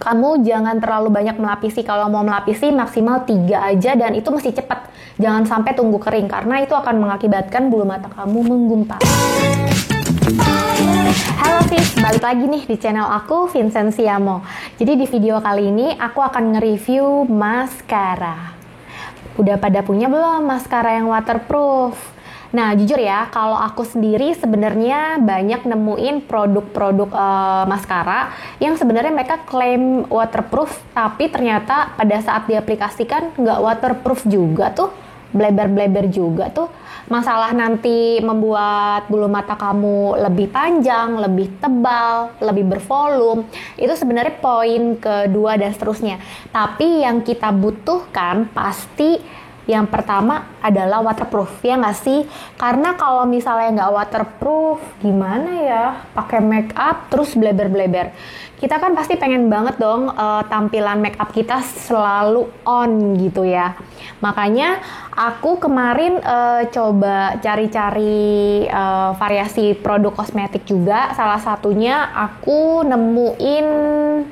kamu jangan terlalu banyak melapisi. Kalau mau melapisi maksimal 3 aja, dan itu mesti cepat. Jangan sampai tunggu kering karena itu akan mengakibatkan bulu mata kamu menggumpal. Halo sis, balik lagi nih di channel aku, Vincenziamo. Jadi di video kali ini aku akan nge-review maskara. Udah pada punya belum maskara yang waterproof? Nah, jujur ya, kalau aku sendiri sebenarnya banyak nemuin produk-produk maskara yang sebenarnya mereka klaim waterproof, tapi ternyata pada saat diaplikasikan nggak waterproof juga tuh, bleber-bleber juga tuh. Masalah nanti membuat bulu mata kamu lebih panjang, lebih tebal, lebih bervolume. Itu sebenarnya poin kedua dan seterusnya. Tapi yang kita butuhkan pasti yang pertama adalah waterproof, ya nggak sih? Karena kalau misalnya nggak waterproof, gimana ya? Pakai make up terus bleber-bleber. Kita kan pasti pengen banget dong tampilan make up kita selalu on gitu ya. Makanya aku kemarin coba cari-cari variasi produk kosmetik juga. Salah satunya aku nemuin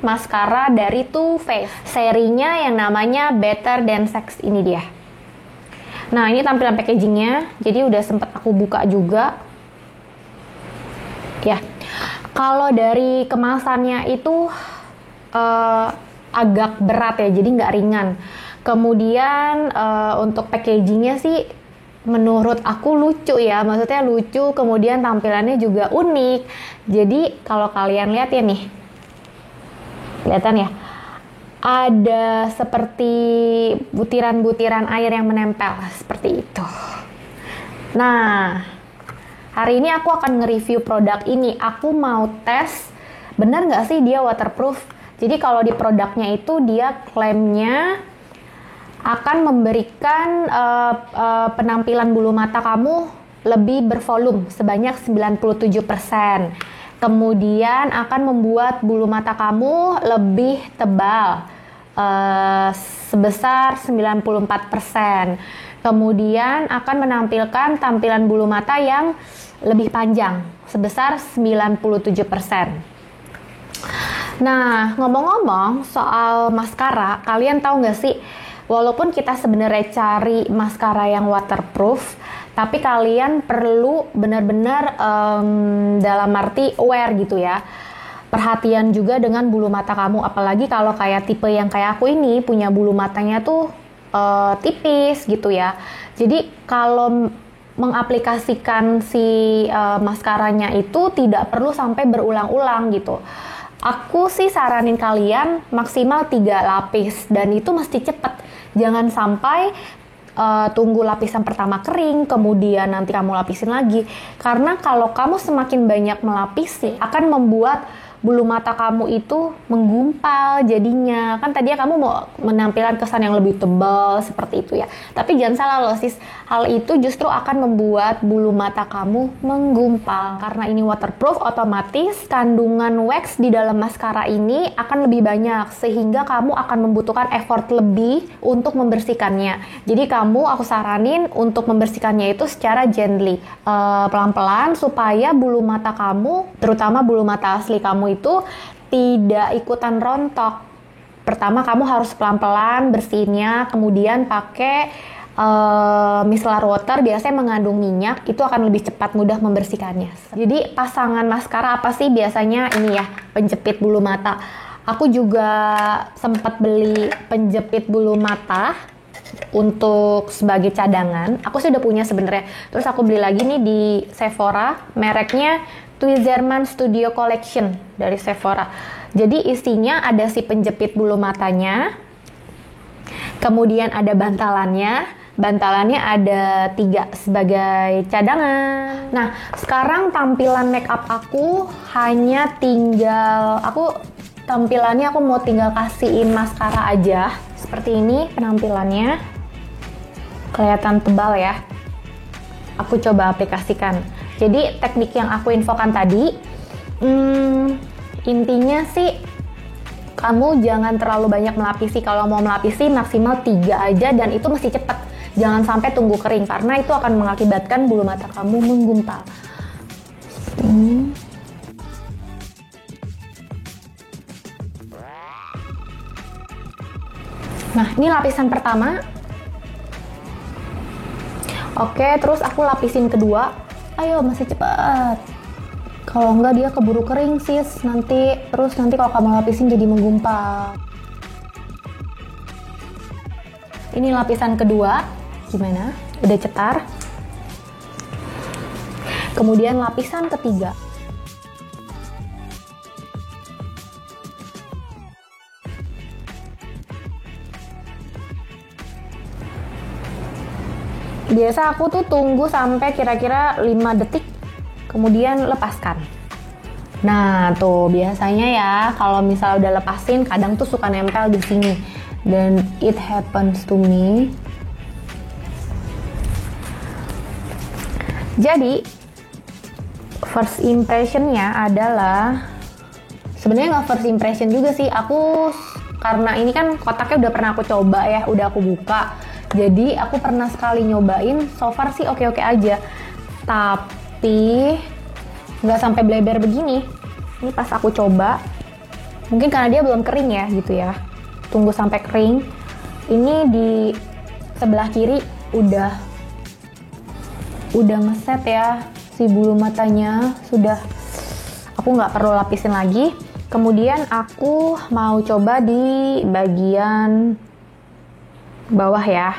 maskara dari Too Faced. Serinya yang namanya Better Than Sex, ini dia. Nah, ini tampilan packagingnya. Jadi udah sempet aku buka juga. Ya. Kalau dari kemasannya itu agak berat ya, jadi nggak ringan. Kemudian untuk packagingnya sih menurut aku lucu ya, maksudnya lucu, kemudian tampilannya juga unik. Jadi kalau kalian lihat ya nih, kelihatan ya, ada seperti butiran-butiran air yang menempel seperti itu. Nah, hari ini aku akan nge-review produk ini. Aku mau tes benar nggak sih dia waterproof. Jadi kalau di produknya itu dia klaimnya akan memberikan penampilan bulu mata kamu lebih bervolume sebanyak 97%. Kemudian akan membuat bulu mata kamu lebih tebal sebesar 94%. Kemudian akan menampilkan tampilan bulu mata yang lebih panjang sebesar 97%. Nah, ngomong-ngomong soal maskara, kalian tahu nggak sih, walaupun kita sebenarnya cari maskara yang waterproof, tapi kalian perlu benar-benar dalam arti aware gitu ya. Perhatian juga dengan bulu mata kamu, apalagi kalau kayak tipe yang kayak aku ini punya bulu matanya tuh tipis gitu ya. Jadi kalau mengaplikasikan si maskaranya itu tidak perlu sampai berulang-ulang gitu. Aku sih saranin kalian maksimal 3 lapis dan itu mesti cepet. Jangan sampai tunggu lapisan pertama kering, kemudian nanti kamu lapisin lagi. Karena kalau kamu semakin banyak melapisi, akan membuat bulu mata kamu itu menggumpal jadinya. Kan tadinya kamu mau menampilkan kesan yang lebih tebal seperti itu ya. Tapi jangan salah loh sis, hal itu justru akan membuat bulu mata kamu menggumpal. Karena ini waterproof, otomatis kandungan wax di dalam maskara ini akan lebih banyak, sehingga kamu akan membutuhkan effort lebih untuk membersihkannya. Jadi aku saranin untuk membersihkannya itu secara gently, pelan-pelan, supaya bulu mata kamu, terutama bulu mata asli kamu itu tidak ikutan rontok. Pertama kamu harus pelan-pelan bersihinnya, kemudian pakai micellar water, biasanya mengandung minyak, itu akan lebih cepat mudah membersihkannya. Jadi pasangan maskara apa sih biasanya? Ini ya, penjepit bulu mata. Aku juga sempat beli penjepit bulu mata untuk sebagai cadangan. Aku sih udah punya sebenarnya. Terus aku beli lagi nih di Sephora, mereknya Tweezerman Studio Collection dari Sephora. Jadi isinya ada si penjepit bulu matanya, kemudian ada bantalannya. Bantalannya ada 3 sebagai cadangan. Nah, sekarang tampilan make up aku hanya tinggal, tampilannya aku mau tinggal kasihin maskara aja. Seperti ini penampilannya. Kelihatan tebal ya. Aku coba aplikasikan. Jadi teknik yang aku infokan tadi, intinya sih kamu jangan terlalu banyak melapisi. Kalau mau melapisi maksimal 3 aja dan itu mesti cepat. Jangan sampai tunggu kering karena itu akan mengakibatkan bulu mata kamu menggumpal. Nah, ini lapisan pertama. Oke, terus aku lapisin kedua. Ayo, masih cepat. Kalau enggak dia keburu kering sis nanti. Terus nanti kalau kamu lapisin jadi menggumpal. Ini lapisan kedua. Gimana? Udah cetar. Kemudian lapisan ketiga. Biasa aku tuh tunggu sampai kira-kira 5 detik, kemudian lepaskan. Nah tuh biasanya ya kalau misalnya udah lepasin kadang tuh suka nempel di sini. Dan it happens to me. Jadi first impressionnya adalah sebenarnya nggak first impression juga sih. Aku karena ini kan kotaknya udah pernah aku coba ya, udah aku buka. Jadi aku pernah sekali nyobain, so far sih oke-oke aja. Tapi nggak sampai bleber begini. Ini pas aku coba, mungkin karena dia belum kering ya gitu ya. Tunggu sampai kering. Ini di sebelah kiri udah ngeset ya si bulu matanya. Sudah, aku nggak perlu lapisin lagi. Kemudian aku mau coba di bagian bawah ya.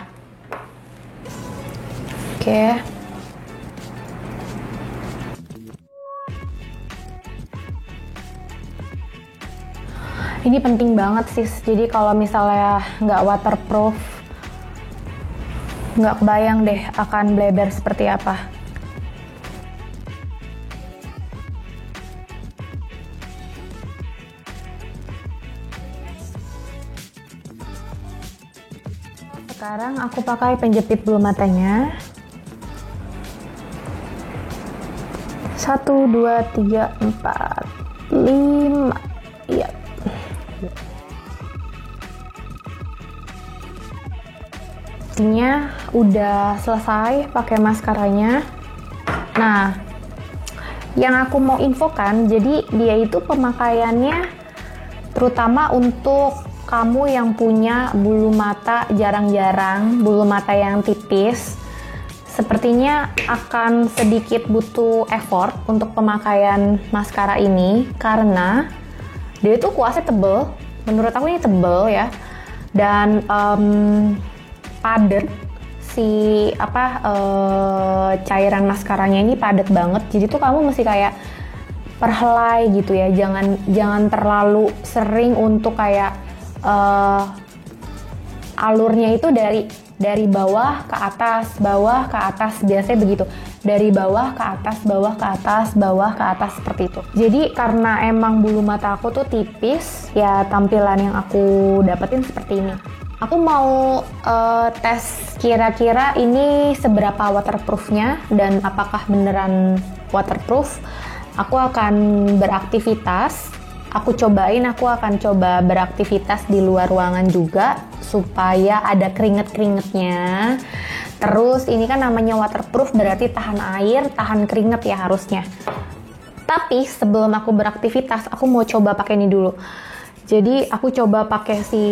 Oke. Ini penting banget sis. Jadi kalau misalnya nggak waterproof, nggak kebayang deh akan bleber seperti apa. Sekarang aku pakai penjepit bulu matanya. 1, 2, 3, 4, 5. Iya. Artinya udah selesai pakai maskaranya. Nah, yang aku mau infokan, jadi dia itu pemakaiannya terutama untuk kamu yang punya bulu mata jarang-jarang, bulu mata yang tipis, sepertinya akan sedikit butuh effort untuk pemakaian maskara ini karena dia itu kuasnya tebel. Menurut aku ini tebel ya, dan padat cairan maskaranya ini padat banget. Jadi tuh kamu mesti kayak perhelai gitu ya, jangan terlalu sering untuk kayak alurnya itu dari bawah ke atas, biasanya begitu. Dari bawah ke atas, bawah ke atas, bawah ke atas, seperti itu. Jadi karena emang bulu mata aku tuh tipis, ya tampilan yang aku dapetin seperti ini. Aku mau tes kira-kira ini seberapa waterproofnya dan apakah beneran waterproof. Aku akan beraktivitas. Aku akan coba beraktivitas di luar ruangan juga supaya ada keringet-keringetnya. Terus ini kan namanya waterproof berarti tahan air, tahan keringet ya harusnya. Tapi sebelum aku beraktivitas, aku mau coba pakai ini dulu. Jadi aku coba pakai si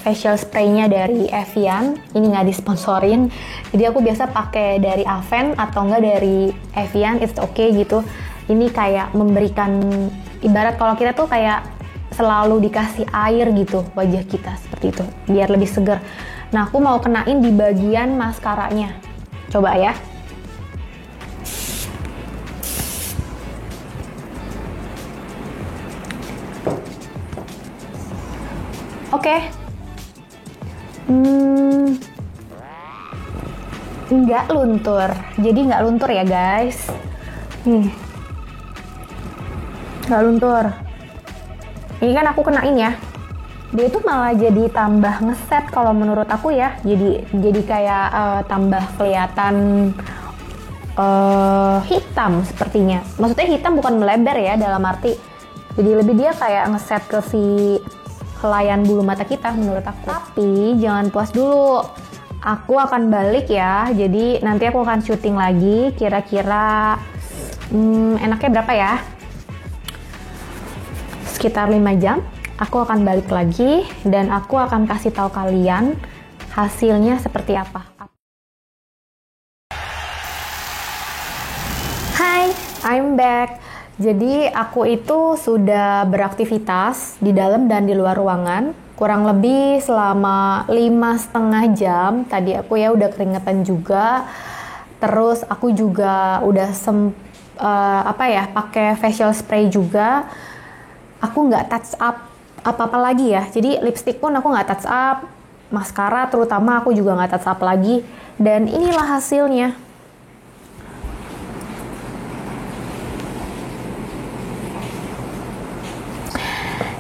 facial spray-nya dari Evian. Ini nggak disponsorin. Jadi aku biasa pakai dari Avène atau enggak dari Evian, it's okay gitu. Ini kayak memberikan, ibarat kalau kita tuh kayak selalu dikasih air gitu wajah kita, seperti itu, biar lebih segar. Nah, aku mau kenain di bagian maskaranya. Coba ya. Oke. Nggak luntur. Jadi nggak luntur ya guys. Nih. Nggak luntur. Ini kan aku kenain ya. Dia tuh malah jadi tambah ngeset kalau menurut aku ya. Jadi kayak tambah kelihatan hitam sepertinya. Maksudnya hitam bukan melebar ya, dalam arti jadi lebih dia kayak ngeset ke si helaian bulu mata kita menurut aku. Tapi jangan puas dulu. Aku akan balik ya. Jadi nanti aku akan syuting lagi. Kira-kira enaknya berapa ya? Sekitar 5 jam. aku akan balik lagi dan aku akan kasih tahu kalian hasilnya seperti apa. Hai, I'm back. Jadi aku itu sudah beraktivitas di dalam dan di luar ruangan kurang lebih selama 5,5 jam. Tadi aku ya udah keringetan juga. Terus aku juga udah pakai facial spray juga. Aku nggak touch up apa-apa lagi ya. Jadi lipstick pun aku nggak touch up, maskara terutama aku juga nggak touch up lagi. Dan inilah hasilnya.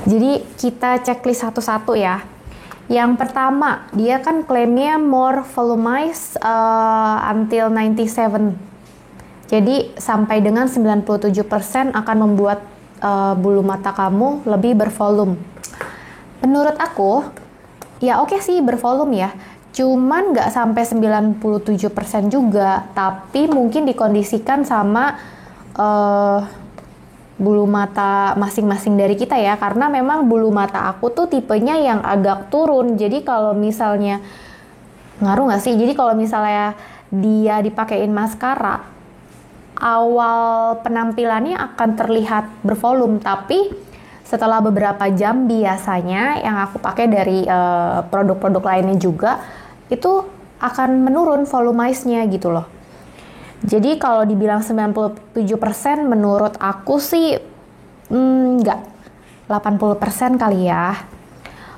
Jadi kita checklist satu-satu ya. Yang pertama, dia kan klaimnya more volumize until 97. Jadi sampai dengan 97% akan membuat bulu mata kamu lebih bervolume. Menurut aku, ya oke sih bervolume ya. Cuman nggak sampai 97% juga, tapi mungkin dikondisikan sama bulu mata masing-masing dari kita ya, karena memang bulu mata aku tuh tipenya yang agak turun. Jadi kalau misalnya ngaruh nggak sih? Jadi kalau misalnya dia dipakein maskara, awal penampilannya akan terlihat bervolume, tapi setelah beberapa jam biasanya yang aku pakai dari produk-produk lainnya juga itu akan menurun volumenya gitu loh. Jadi kalau dibilang 97% menurut aku sih enggak, 80% kali ya.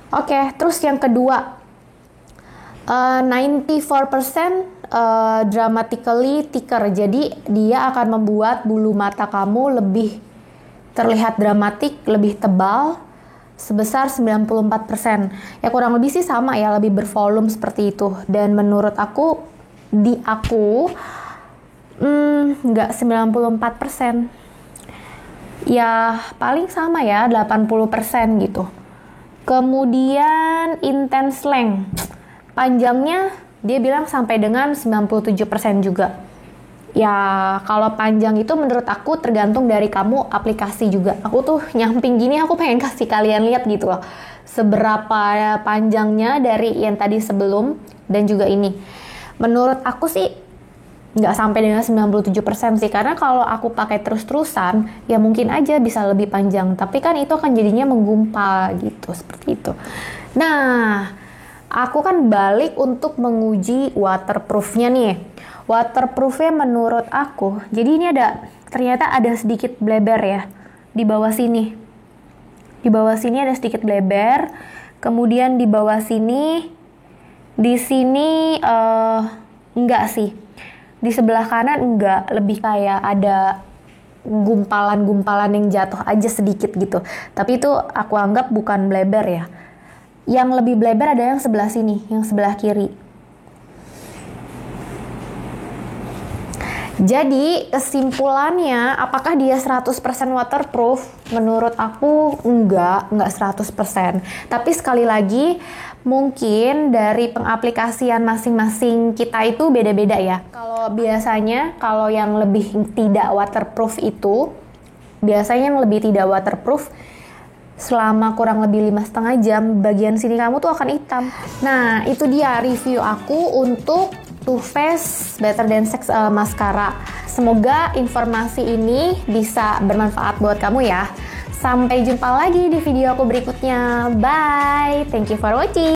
Oke, terus yang kedua 94% dramatically thicker. Jadi dia akan membuat bulu mata kamu lebih terlihat dramatik, lebih tebal sebesar 94%. Ya kurang lebih sih sama ya, lebih bervolume seperti itu. Dan menurut aku nggak 94%, ya paling sama ya 80% gitu. Kemudian intense length, panjangnya dia bilang sampai dengan 97% juga. Ya kalau panjang itu menurut aku tergantung dari kamu aplikasi juga. Aku tuh nyamping gini, aku pengen kasih kalian lihat gitu loh, seberapa panjangnya dari yang tadi sebelum dan juga ini. Menurut aku sih nggak sampai dengan 97% sih, karena kalau aku pakai terus-terusan ya mungkin aja bisa lebih panjang, tapi kan itu akan jadinya menggumpal gitu, seperti itu. Nah, aku kan balik untuk menguji waterproofnya nih. Waterproofnya menurut aku, jadi ini ternyata ada sedikit bleber ya di bawah sini. Di bawah sini ada sedikit bleber, kemudian di bawah sini, di sini enggak sih. Di sebelah kanan enggak, lebih kayak ada gumpalan-gumpalan yang jatuh aja sedikit gitu. Tapi itu aku anggap bukan bleber ya. Yang lebih bleber ada yang sebelah sini, yang sebelah kiri. Jadi kesimpulannya, apakah dia 100% waterproof? Menurut aku enggak 100%. Tapi sekali lagi, mungkin dari pengaplikasian masing-masing kita itu beda-beda ya. Kalau biasanya, kalau yang lebih tidak waterproof itu, biasanya yang lebih tidak waterproof, selama kurang lebih 5,5 jam, bagian sini kamu tuh akan hitam. Nah, itu dia review aku untuk Too Faced Better Than Sex Mascara. Semoga informasi ini bisa bermanfaat buat kamu ya. Sampai jumpa lagi di video aku berikutnya. Bye! Thank you for watching!